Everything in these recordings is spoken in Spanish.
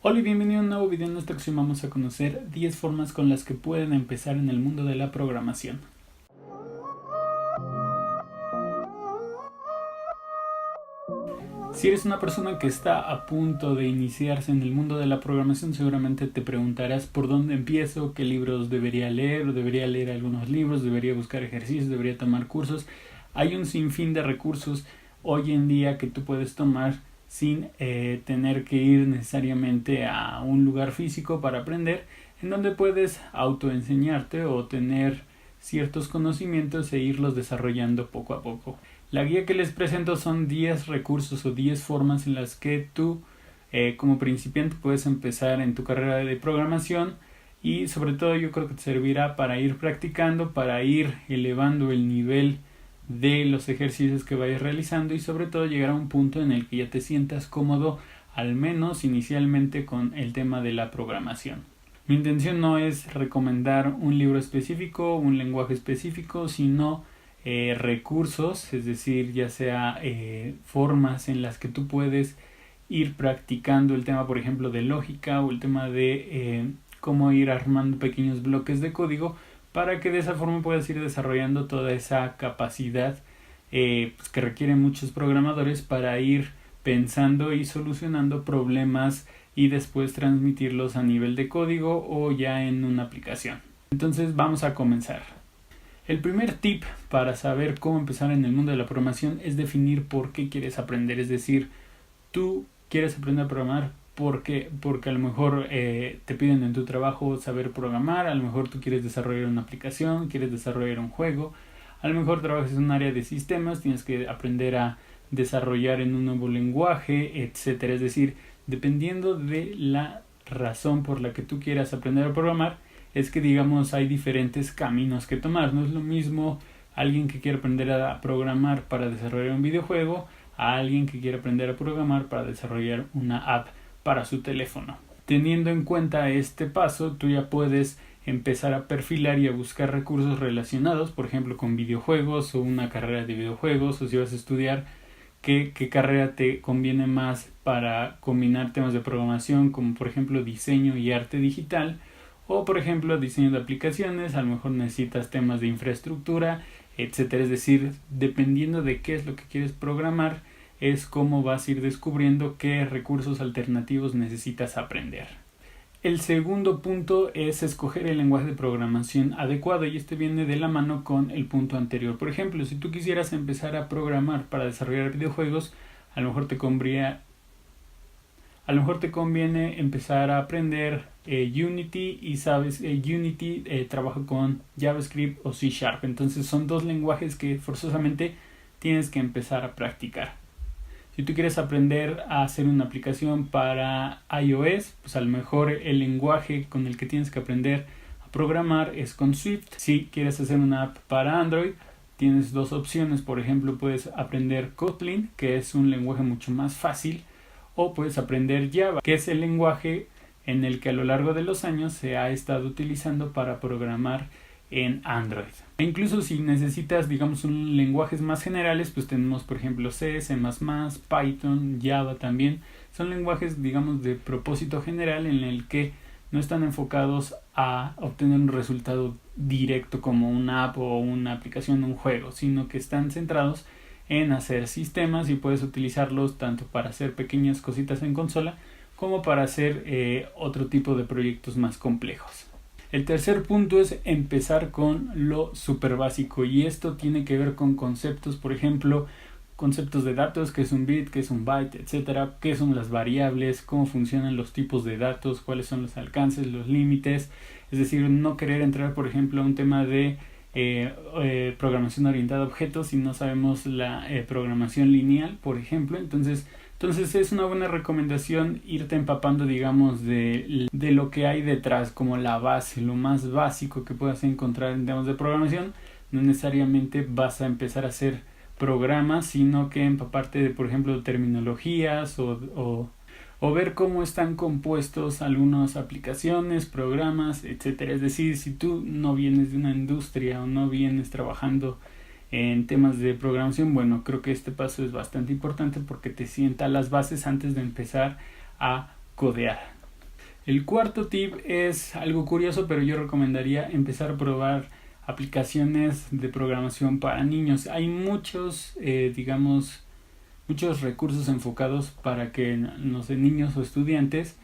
Hola y bienvenido a un nuevo video. En esta ocasión vamos a conocer 10 formas con las que pueden empezar en el mundo de la programación. Si eres una persona que está a punto de iniciarse en el mundo de la programación, seguramente te preguntarás por dónde empiezo, qué libros debería leer, debería leer algunos libros, debería buscar ejercicios, debería tomar cursos. Hay un sinfín de recursos hoy en día que tú puedes tomar sin tener que ir necesariamente a un lugar físico para aprender, en donde puedes autoenseñarte o tener ciertos conocimientos e irlos desarrollando poco a poco. La guía que les presento son 10 recursos o 10 formas en las que tú como principiante puedes empezar en tu carrera de programación, y sobre todo yo creo que te servirá para ir practicando, para ir elevando el nivel de los ejercicios que vayas realizando y sobre todo llegar a un punto en el que ya te sientas cómodo, al menos inicialmente, con el tema de la programación. Mi intención no es recomendar un libro específico, un lenguaje específico, sino recursos, es decir, ya sea formas en las que tú puedes ir practicando el tema, por ejemplo, de lógica o el tema de cómo ir armando pequeños bloques de código, para que de esa forma puedas ir desarrollando toda esa capacidad pues que requieren muchos programadores para ir pensando y solucionando problemas y después transmitirlos a nivel de código o ya en una aplicación. Entonces vamos a comenzar. El primer tip para saber cómo empezar en el mundo de la programación es definir por qué quieres aprender. Es decir, tú quieres aprender a programar porque a lo mejor te piden en tu trabajo saber programar, a lo mejor tú quieres desarrollar una aplicación, quieres desarrollar un juego, a lo mejor trabajas en un área de sistemas, tienes que aprender a desarrollar en un nuevo lenguaje, etcétera. Es decir, dependiendo de la razón por la que tú quieras aprender a programar, es que digamos hay diferentes caminos que tomar. No es lo mismo alguien que quiere aprender a programar para desarrollar un videojuego a alguien que quiere aprender a programar para desarrollar una app para su teléfono. Teniendo en cuenta este paso, tú ya puedes empezar a perfilar y a buscar recursos relacionados, por ejemplo con videojuegos o una carrera de videojuegos, o si vas a estudiar qué carrera te conviene más para combinar temas de programación, como por ejemplo diseño y arte digital, o por ejemplo diseño de aplicaciones. A lo mejor necesitas temas de infraestructura, etcétera. Es decir, dependiendo de qué es lo que quieres programar, es cómo vas a ir descubriendo qué recursos alternativos necesitas aprender. El segundo punto es escoger el lenguaje de programación adecuado, y este viene de la mano con el punto anterior. Por ejemplo, si tú quisieras empezar a programar para desarrollar videojuegos, a lo mejor te conviene empezar a aprender Unity, y sabes, Unity trabaja con JavaScript o C#. Entonces son dos lenguajes que forzosamente tienes que empezar a practicar. Si tú quieres aprender a hacer una aplicación para iOS, pues a lo mejor el lenguaje con el que tienes que aprender a programar es con Swift. Si quieres hacer una app para Android, tienes dos opciones. Por ejemplo, puedes aprender Kotlin, que es un lenguaje mucho más fácil, o puedes aprender Java, que es el lenguaje en el que a lo largo de los años se ha estado utilizando para programar en Android. E incluso si necesitas, digamos, lenguajes más generales, pues tenemos por ejemplo C, C++, Python, Java también. Son lenguajes, digamos, de propósito general, en el que no están enfocados a obtener un resultado directo como una app o una aplicación o un juego, sino que están centrados en hacer sistemas, y puedes utilizarlos tanto para hacer pequeñas cositas en consola como para hacer otro tipo de proyectos más complejos. El tercer punto es empezar con lo súper básico, y esto tiene que ver con conceptos, por ejemplo, conceptos de datos, qué es un bit, qué es un byte, etcétera, qué son las variables, cómo funcionan los tipos de datos, cuáles son los alcances, los límites. Es decir, no querer entrar, por ejemplo, a un tema de programación orientada a objetos si no sabemos la programación lineal, por ejemplo. Entonces es una buena recomendación irte empapando, digamos, de lo que hay detrás, como la base, lo más básico que puedas encontrar en temas de programación. No necesariamente vas a empezar a hacer programas, sino que empaparte de, por ejemplo, terminologías o ver cómo están compuestos algunas aplicaciones, programas, etcétera. Es decir, si tú no vienes de una industria o no vienes trabajando en temas de programación, bueno, creo que este paso es bastante importante porque te sienta las bases antes de empezar a codear. El cuarto tip es algo curioso, pero yo recomendaría empezar a probar aplicaciones de programación para niños. Hay muchos, muchos recursos enfocados para que, no sé, niños o estudiantes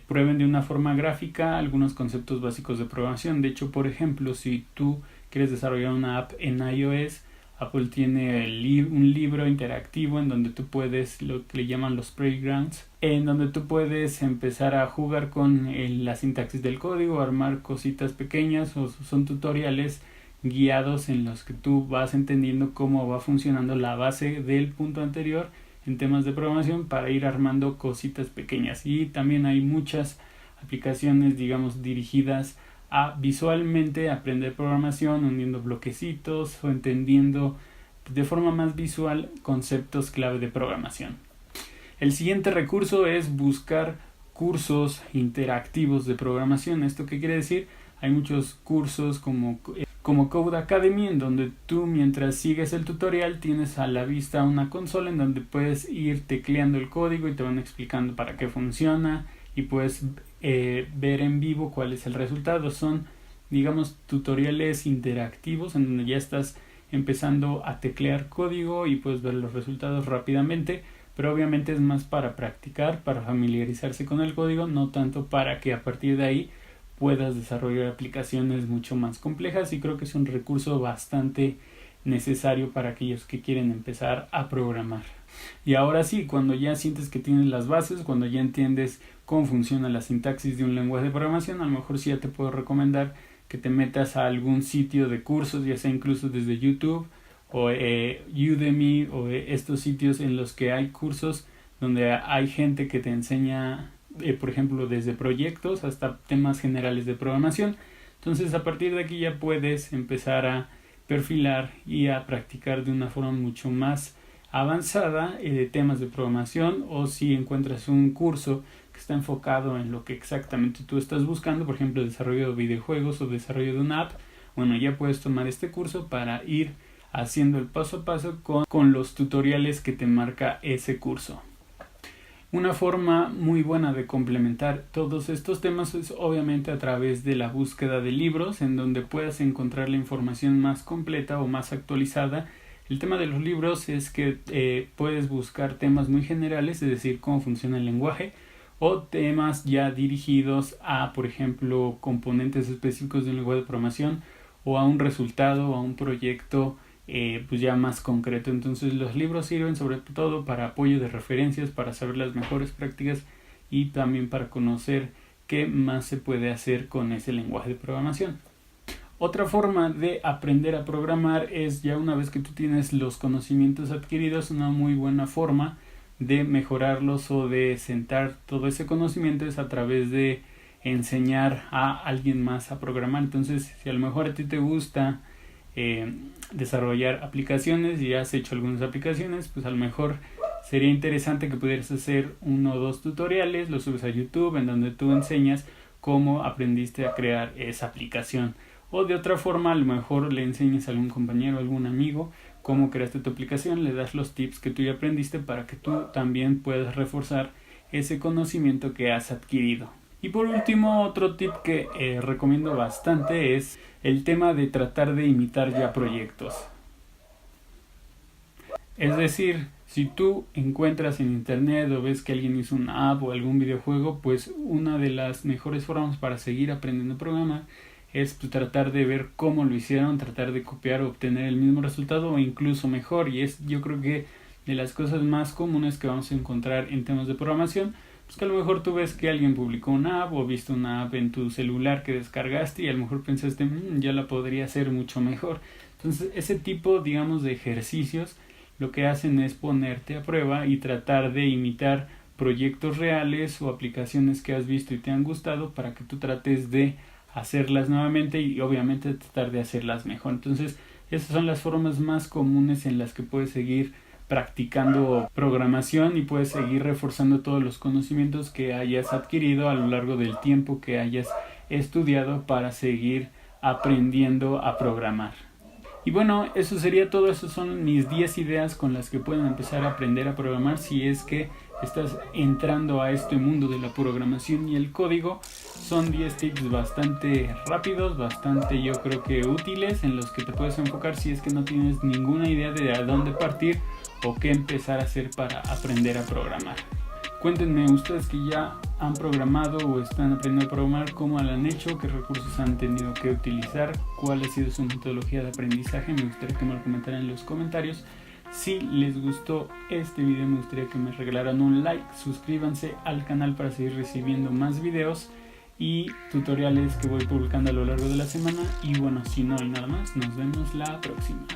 prueben de una forma gráfica algunos conceptos básicos de programación. De hecho, por ejemplo, si tú quieres desarrollar una app en iOS, Apple tiene un libro interactivo en donde tú puedes, lo que le llaman los playgrounds, en donde tú puedes empezar a jugar con la sintaxis del código, armar cositas pequeñas, o son tutoriales guiados en los que tú vas entendiendo cómo va funcionando la base del punto anterior en temas de programación para ir armando cositas pequeñas. Y también hay muchas aplicaciones, digamos, dirigidas a visualmente aprender programación, uniendo bloquecitos o entendiendo de forma más visual conceptos clave de programación. El siguiente recurso es buscar cursos interactivos de programación. ¿Esto qué quiere decir? Hay muchos cursos como Code Academy, en donde tú, mientras sigues el tutorial, tienes a la vista una consola en donde puedes ir tecleando el código y te van explicando para qué funciona, y puedes ver en vivo cuál es el resultado. Son, digamos, tutoriales interactivos en donde ya estás empezando a teclear código y puedes ver los resultados rápidamente, pero obviamente es más para practicar, para familiarizarse con el código, no tanto para que a partir de ahí puedas desarrollar aplicaciones mucho más complejas, y creo que es un recurso bastante necesario para aquellos que quieren empezar a programar. Y ahora sí, cuando ya sientes que tienes las bases, cuando ya entiendes cómo funciona la sintaxis de un lenguaje de programación, a lo mejor sí ya te puedo recomendar que te metas a algún sitio de cursos, ya sea incluso desde YouTube o Udemy o estos sitios en los que hay cursos donde hay gente que te enseña, por ejemplo, desde proyectos hasta temas generales de programación. Entonces, a partir de aquí ya puedes empezar a perfilar y a practicar de una forma mucho más avanzada temas de programación, o si encuentras un curso que está enfocado en lo que exactamente tú estás buscando, por ejemplo, desarrollo de videojuegos o desarrollo de una app, bueno, ya puedes tomar este curso para ir haciendo el paso a paso con los tutoriales que te marca ese curso. Una forma muy buena de complementar todos estos temas es obviamente a través de la búsqueda de libros, en donde puedas encontrar la información más completa o más actualizada. El tema de los libros es que puedes buscar temas muy generales, es decir, cómo funciona el lenguaje, o temas ya dirigidos a, por ejemplo, componentes específicos de un lenguaje de programación, o a un resultado o a un proyecto pues ya más concreto. Entonces los libros sirven sobre todo para apoyo de referencias, para saber las mejores prácticas y también para conocer qué más se puede hacer con ese lenguaje de programación. Otra forma de aprender a programar es, ya una vez que tú tienes los conocimientos adquiridos, una muy buena forma de mejorarlos o de sentar todo ese conocimiento es a través de enseñar a alguien más a programar. Entonces, si a lo mejor a ti te gusta desarrollar aplicaciones y has hecho algunas aplicaciones, pues a lo mejor sería interesante que pudieras hacer 1 o 2 tutoriales, los subes a YouTube en donde tú enseñas cómo aprendiste a crear esa aplicación. O de otra forma, a lo mejor le enseñas a algún compañero, a algún amigo cómo creaste tu aplicación, le das los tips que tú ya aprendiste para que tú también puedas reforzar ese conocimiento que has adquirido. Y por último, otro tip que recomiendo bastante es el tema de tratar de imitar ya proyectos. Es decir, si tú encuentras en internet o ves que alguien hizo una app o algún videojuego, pues una de las mejores formas para seguir aprendiendo a programar es tratar de ver cómo lo hicieron, tratar de copiar o obtener el mismo resultado o incluso mejor. Y es, yo creo que de las cosas más comunes que vamos a encontrar en temas de programación, pues que a lo mejor tú ves que alguien publicó una app o viste una app en tu celular que descargaste y a lo mejor pensaste, ya la podría hacer mucho mejor. Entonces ese tipo, digamos, de ejercicios lo que hacen es ponerte a prueba y tratar de imitar proyectos reales o aplicaciones que has visto y te han gustado para que tú trates de hacerlas nuevamente y obviamente tratar de hacerlas mejor. Entonces esas son las formas más comunes en las que puedes seguir practicando programación y puedes seguir reforzando todos los conocimientos que hayas adquirido a lo largo del tiempo que hayas estudiado para seguir aprendiendo a programar. Y bueno, eso sería todo. Esas son mis 10 ideas con las que pueden empezar a aprender a programar si es que estás entrando a este mundo de la programación y el código. Son 10 tips bastante rápidos, bastante yo creo que útiles, en los que te puedes enfocar si es que no tienes ninguna idea de a dónde partir o qué empezar a hacer para aprender a programar. Cuéntenme ustedes que ya han programado o están aprendiendo a programar, cómo lo han hecho, qué recursos han tenido que utilizar, cuál ha sido su metodología de aprendizaje. Me gustaría que me lo comentaran en los comentarios. Si les gustó este video, me gustaría que me regalaran un like, suscríbanse al canal para seguir recibiendo más videos y tutoriales que voy publicando a lo largo de la semana. Y bueno, si no hay nada más, nos vemos la próxima.